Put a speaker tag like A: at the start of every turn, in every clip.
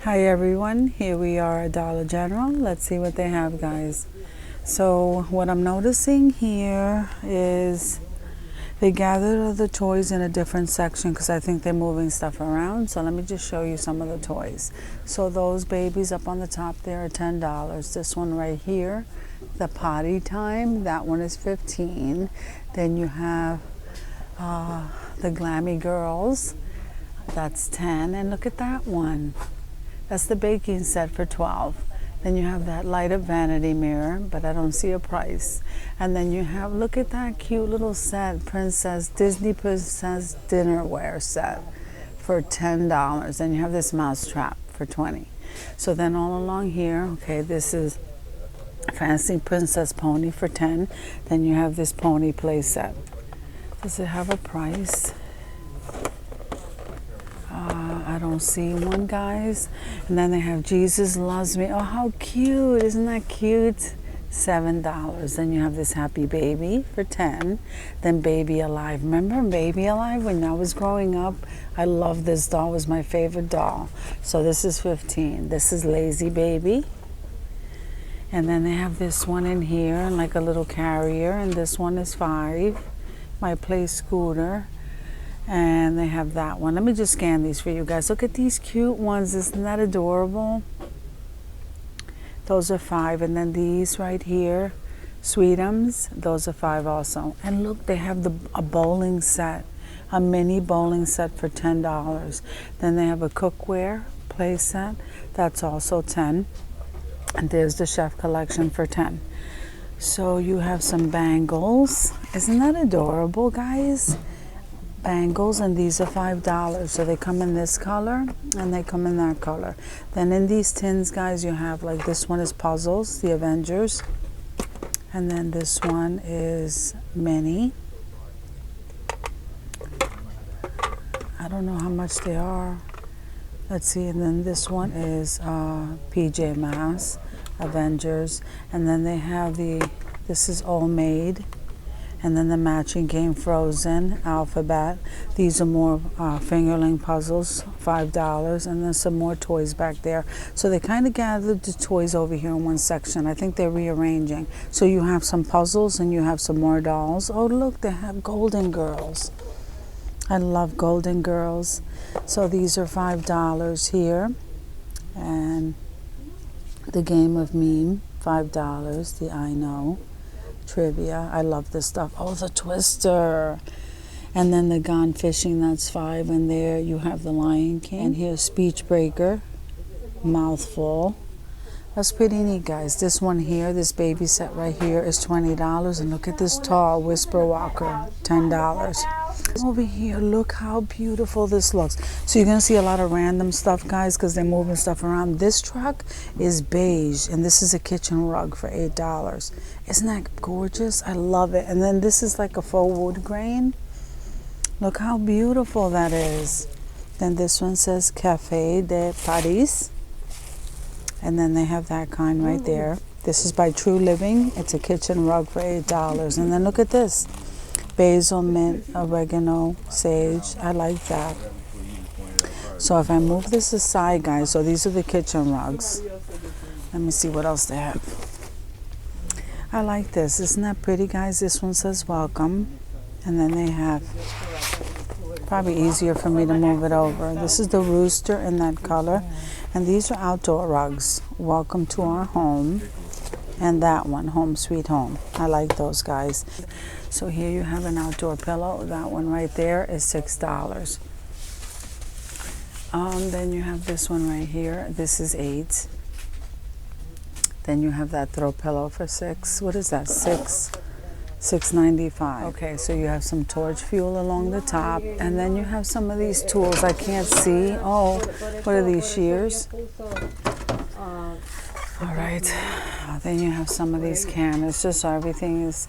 A: Hi everyone, here we are at Dollar General. Let's see what they have, guys. So what I'm noticing here is they gathered all the toys in a different section because I think they're moving stuff around. So let me just show you some of the toys. So those babies up on the top there are $10. This one right here, the potty time, that one is $15. Then you have the Glammy Girls, that's $10. And look at that one. That's the baking set for $12. Then you have that light up vanity mirror, but I don't see a price. And then you have, look at that cute little set, Disney Princess dinnerware set for $10. Then you have this mouse trap for $20. So then all along here, okay, this is Fancy Princess Pony for $10. Then you have this pony play set. Does it have a price? I don't see one, guys. And then they have Jesus Loves Me. Oh, how cute. Isn't that cute? $7. Then you have this Happy Baby for $10. Then Baby Alive. Remember Baby Alive when I was growing up? I loved this doll. It was my favorite doll. So this is $15. This is Lazy Baby. And then they have this one in here, like a little carrier. And this one is $5. My Play Scooter. And they have that one. Let me just scan these for you guys. Look at these cute ones. Isn't that adorable? Those are $5. And then these right here, Sweetums, those are $5 also. And look, they have a bowling set, a mini bowling set for $10. Then they have a cookware play set. That's also $10. And there's the chef collection for $10. So you have some bangles. Isn't that adorable, guys? Bangles, and these are $5. So they come in this color and they come in that color. Then in these tins, guys, you have, like, this one is Puzzles, the Avengers, and then this one is Minnie. I don't know how much they are. Let's see. And then this one is PJ Masks, Avengers, and then they have this is All Made. And then the matching game, Frozen, Alphabet. These are more fingerling puzzles, $5. And then some more toys back there. So they kind of gathered the toys over here in one section. I think they're rearranging. So you have some puzzles and you have some more dolls. Oh, look, they have Golden Girls. I love Golden Girls. So these are $5 here. And the Game of Meme, $5. The I Know. Trivia. I love this stuff. Oh, the Twister. And then the Gone Fishing, that's $5. And there you have the Lion King. And here's Speech Breaker, Mouthful. That's pretty neat, guys. This one here, this baby set right here is $20. And look at this tall Whisper Walker, $10. Over here, look how beautiful this looks. So you're gonna see a lot of random stuff, guys, because they're moving stuff around. This truck is beige, and this is a kitchen rug for $8. Isn't that gorgeous? I love it. And then this is like a faux wood grain. Look how beautiful that is. Then this one says Café de Paris. And then they have that kind right there. This is by True Living. It's a kitchen rug for $8. And then look at this. Basil, mint, oregano, sage. I like that. So if I move this aside, guys, so these are the kitchen rugs. Let me see what else they have. I like this. Isn't that pretty, guys? This one says welcome. And then they have, probably easier for me to move it over. This is the rooster in that color. And these are outdoor rugs. Welcome to our home. And that one, Home Sweet Home. I like those, guys. So here you have an outdoor pillow. That one right there is $6. Then you have this one right here. This is $8. Then you have that throw pillow for $6. What is that? $6.95. Okay, so you have some torch fuel along the top, and then you have some of these tools I can't see. Oh, what are these, shears? All right, then you have some of these cannons, just so everything is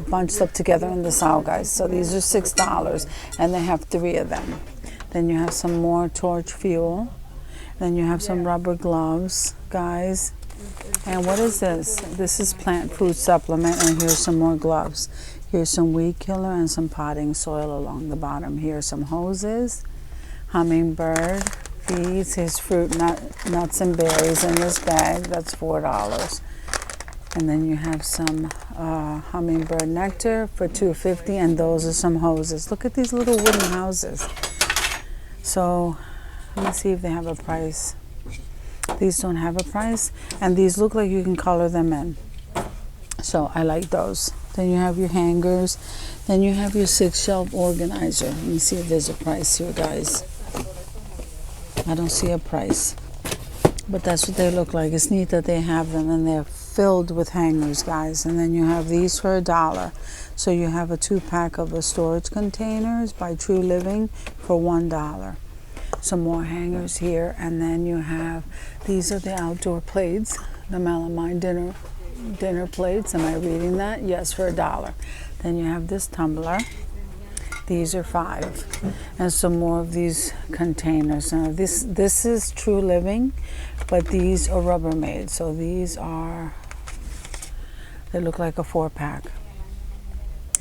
A: bunched up together in this aisle, guys. So these are $6, and they have 3 of them. Then you have some more torch fuel. Then you have some rubber gloves, guys. And what is this? This is plant food supplement, and here's some more gloves. Here's some weed killer and some potting soil along the bottom. Here's some hoses, hummingbird, these. Here's fruit, nuts and berries in this bag. That's $4. And then you have some hummingbird nectar for $2.50, and those are some hoses. Look at these little wooden houses. So let me see if they have a price. These don't have a price, and these look like you can color them in. So I like those. Then you have your hangers. Then you have your 6-shelf organizer. Let me see if there's a price here, guys. I don't see a price, but that's what they look like. It's neat that they have them, and they're filled with hangers, guys. And then you have these for $1. So you have a 2-pack of the storage containers by True Living for $1. Some more hangers here, and then you have, these are the outdoor plates, the melamine dinner plates. Am I reading that? Yes, for $1. Then you have this tumbler. These are $5. And some more of these containers. Now this is True Living, but these are Rubbermaid. So these are, they look like a 4-pack.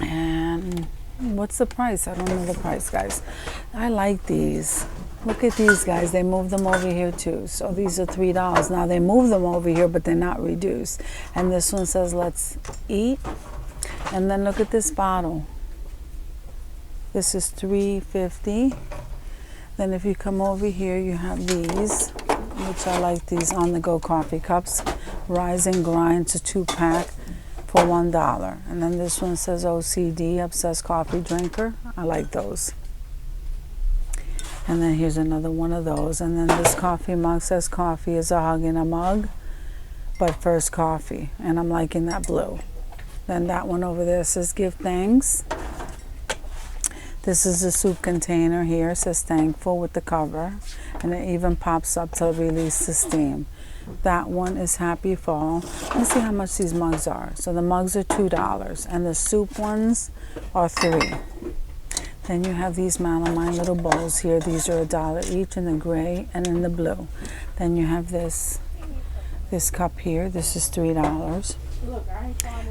A: And what's the price? I don't know the price, guys. I like these. Look at these, guys. They move them over here too. So these are $3. Now they move them over here, but they're not reduced. And this one says, let's eat. And then look at this bottle. This is $3.50. Then if you come over here, you have these, which I like, these on-the-go coffee cups. Rise and Grind, it's a 2-pack for $1. And then this one says OCD, Obsessed Coffee Drinker. I like those. And then here's another one of those. And then this coffee mug says coffee is a hug in a mug, but first coffee. And I'm liking that blue. Then that one over there says give thanks. This is a soup container here. It says thankful with the cover. And it even pops up to release the steam. That one is happy fall. Let me see how much these mugs are. So the mugs are $2. And the soup ones are $3. Then you have these melamine little bowls here. These are $1 each in the gray and in the blue. Then you have this cup here. This is $3.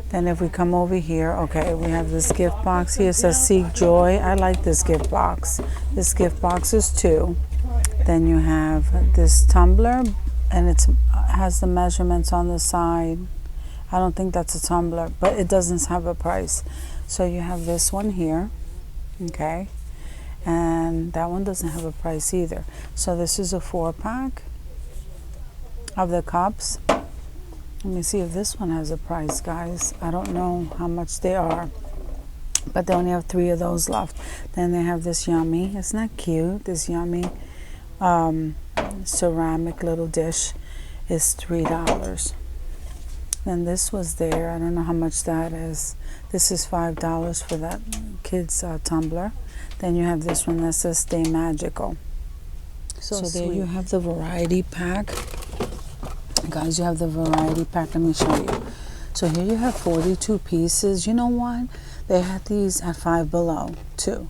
A: Then if we come over here, okay, we have this gift box here. It says Seek Joy. I like this gift box. This gift box is $2. Then you have this tumbler, and it has the measurements on the side. I don't think that's a tumbler, but it doesn't have a price. So you have this one here. Okay, and that one doesn't have a price either. So this is a 4-pack of the cups. Let me see if this one has a price, guys. I don't know how much they are, but they only have 3 of those left. Then they have this yummy, isn't that cute? This yummy ceramic little dish is $3. Then this was there. I don't know how much that is. This is $5 for that kids tumbler. Then you have this one that says Stay Magical. So there you have the variety pack. Guys, you have the variety pack. Let me show you. So here you have 42 pieces. You know what? They had these at Five Below too.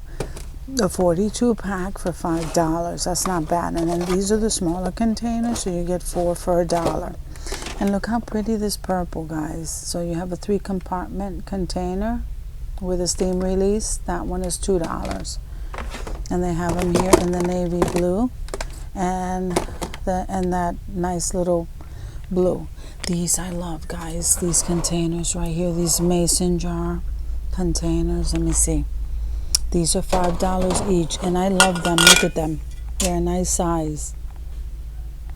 A: The 42 pack for $5. That's not bad. And then these are the smaller containers, so you get 4 for $1. And look how pretty this purple, guys. So you have a 3-compartment container with a steam release. That one is $2. And they have them here in the navy blue and that nice little blue. These I love, guys. These containers right here, these mason jar containers. Let me see. These are $5 each, and I love them. Look at them. They're a nice size.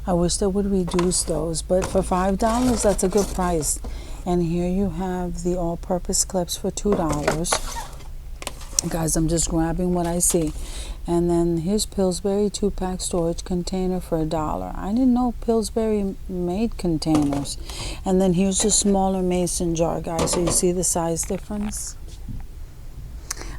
A: I wish they would reduce those, but for $5, that's a good price. And here you have the all-purpose clips for $2. Guys, I'm just grabbing what I see. And then here's Pillsbury 2-pack storage container for $1. I didn't know Pillsbury made containers. And then here's the smaller mason jar, guys. So you see the size difference?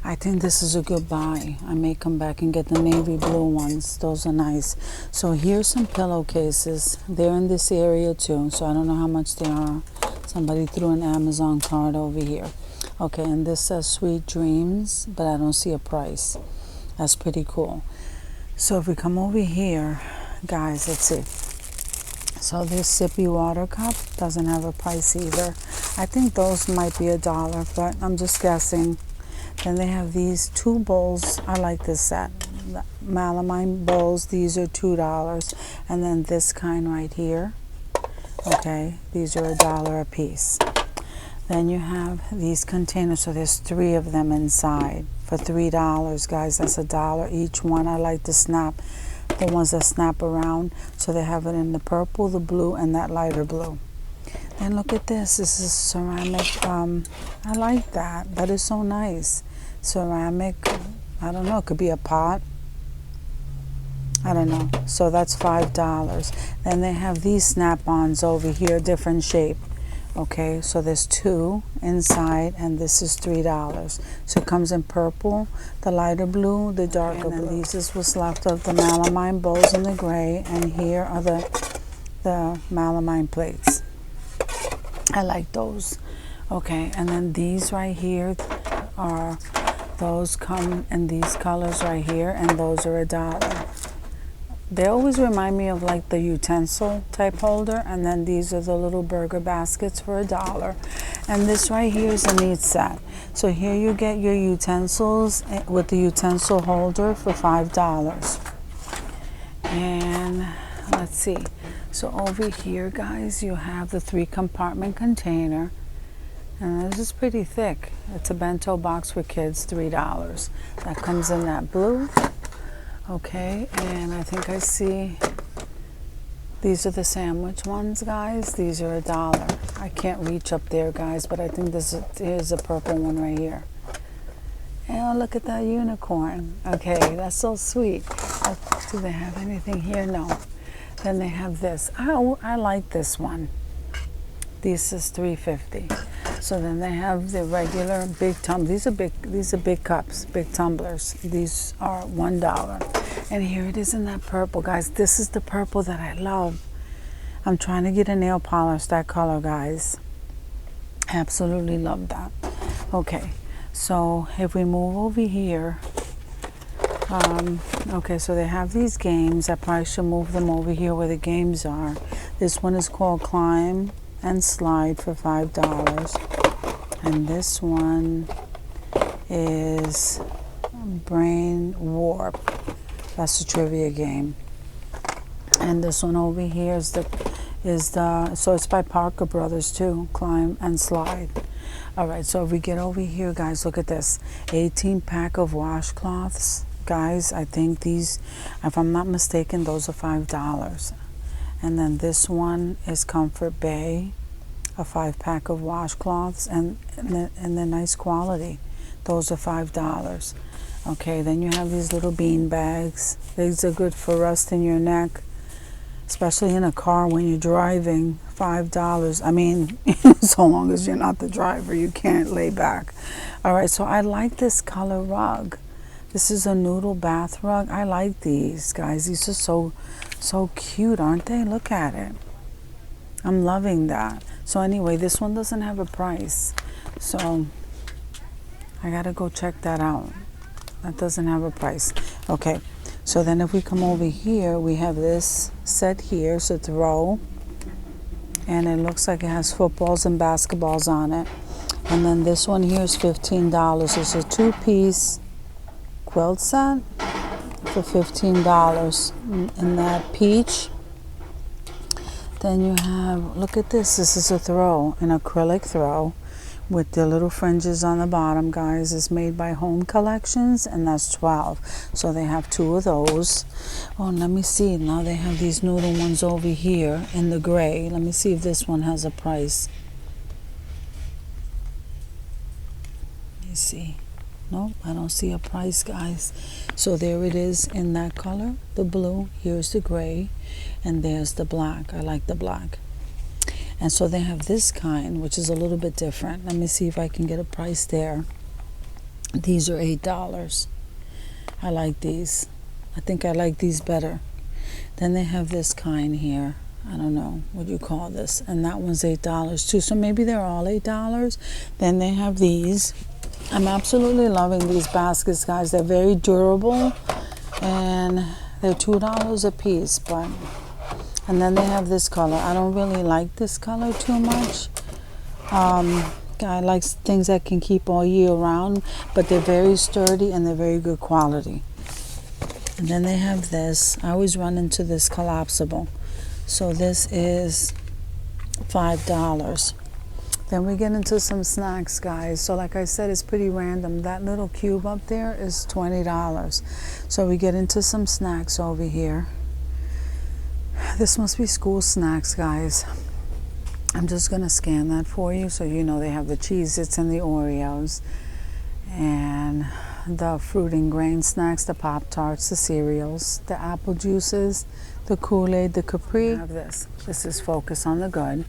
A: I think this is a good buy. I may come back and get the navy blue ones. Those are nice. So here's some pillowcases. They're in this area too, so I don't know how much they are. Somebody threw an Amazon card over here. Okay, and this says Sweet Dreams, but I don't see a price. That's pretty cool. So if we come over here, guys, let's see. So this sippy water cup doesn't have a price either. I think those might be $1, but I'm just guessing. Then they have these 2 bowls. I like this set. the melamine bowls, these are $2. And then this kind right here, okay, these are $1 a piece. Then you have these containers, so there's 3 of them inside for $3, guys. That's $1 each one. I like to snap the ones that snap around, so they have it in the purple, the blue, and that lighter blue. And look at this. This is ceramic. I like that. That is so nice. Ceramic. I don't know. It could be a pot. I don't know. So that's $5. Then they have these snap-ons over here, different shape. Okay, so there's 2 inside, and this is $3. So it comes in purple, the lighter blue, the darker blue. And then these is what's left of the melamine bowls in the gray, and here are the melamine plates. I like those. Okay, and then these right here are, those come in these colors right here, and those are $1. They always remind me of like the utensil type holder, and then these are the little burger baskets for $1. And this right here is a neat set. So here you get your utensils with the utensil holder for $5. And let's see. So over here, guys, you have the 3-compartment container. And this is pretty thick. It's a bento box for kids, $3. That comes in that blue. Okay, and I think I see these are the sandwich ones, guys. These are $1. I can't reach up there, guys, but I think here's a purple one right here. And look at that unicorn. Okay, that's so sweet. Do they have anything here? No. Then they have this. I like this one. This is $3.50. So then they have the regular big these are big cups, big tumblers. These are $1. And here it is in that purple, guys. This is the purple that I love. I'm trying to get a nail polish that color, guys. Absolutely love that. Okay, so if we move over here, okay, so they have these games. I probably should move them over here where the games are. This one is called Climb and Slide for $5. And this one is Brain Warp. That's a trivia game. And this one over here is so it's by Parker Brothers too, Climb and Slide. All right, so if we get over here, guys, look at this. 18-pack of washcloths. Guys, I think these, if I'm not mistaken, those are $5. And then this one is Comfort Bay, a 5-pack of washcloths, and they're nice quality. Those are $5. Okay, then you have these little bean bags. These are good for resting your neck, especially in a car when you're driving. $5. I mean, so long as you're not the driver, you can't lay back. All right, so I like this color rug. This is a noodle bath rug. I like these, guys. These are so cute, aren't they? Look at it. I'm loving that. So anyway, this one doesn't have a price. So I gotta go check that out. That doesn't have a price. Okay, so then if we come over here, we have this set here. It's a throw. And it looks like it has footballs and basketballs on it. And then this one here is $15. It's a 2-piece quilt set for $15 in that peach. Then you have, look at this. This is a throw, an acrylic throw with the little fringes on the bottom, guys. It's made by Home Collections, and that's $12. So they have 2 of those. Oh, let me see. Now they have these noodle ones over here in the gray. Let me see if this one has a price. Let me see. Nope, I don't see a price, guys. So there it is in that color, the blue. Here's the gray, and there's the black. I like the black. And so they have this kind, which is a little bit different. Let me see if I can get a price there. These are $8. I like these. I think I like these better. Then they have this kind here. I don't know what you call this. And that one's $8 too. So maybe they're all $8. Then they have these. I'm absolutely loving these baskets, guys. They're very durable, and they're $2 a piece. And then they have this color. I don't really like this color too much. I like things that can keep all year round, but they're very sturdy and they're very good quality. And then they have this. I always run into this collapsible. So this is $5. Then we get into some snacks, guys. So like I said, it's pretty random. That little cube up there is $20. So we get into some snacks over here. This must be school snacks, guys. I'm just gonna scan that for you so you know they have the Cheez-Its and the Oreos and the fruit and grain snacks, the Pop-Tarts, the cereals, the apple juices, the Kool-Aid, the Capri. I have this. This is Focus on the Good.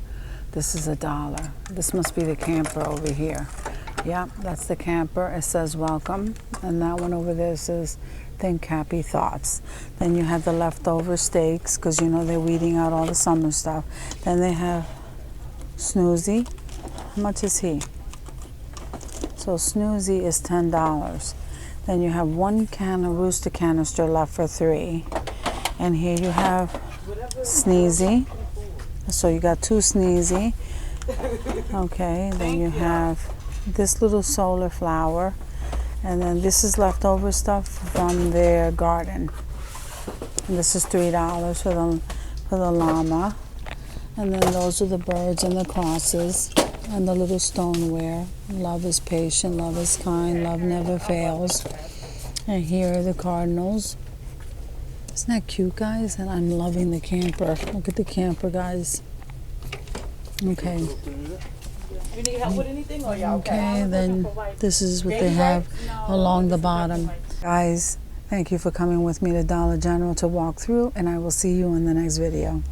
A: This is $1. This must be the camper over here. Yep, that's the camper. It says welcome. And that one over there says think happy thoughts. Then you have the leftover steaks because you know they're weeding out all the summer stuff. Then they have Snoozy. How much is he? So Snoozy is $10. Then you have one can of Rooster canister left for $3. And here you have Sneezy. So you got 2 Sneezy. Okay, then you have this little solar flower. And then this is leftover stuff from their garden. And this is $3 for the llama. And then those are the birds and the crosses and the little stoneware. Love is patient, love is kind, love never fails. And here are the cardinals. Isn't that cute, guys? And I'm loving the camper. Look at the camper, guys. Okay.
B: You need help with anything or y'all
A: okay? Then this is what they have along the bottom. Guys, thank you for coming with me to Dollar General to walk through, and I will see you in the next video.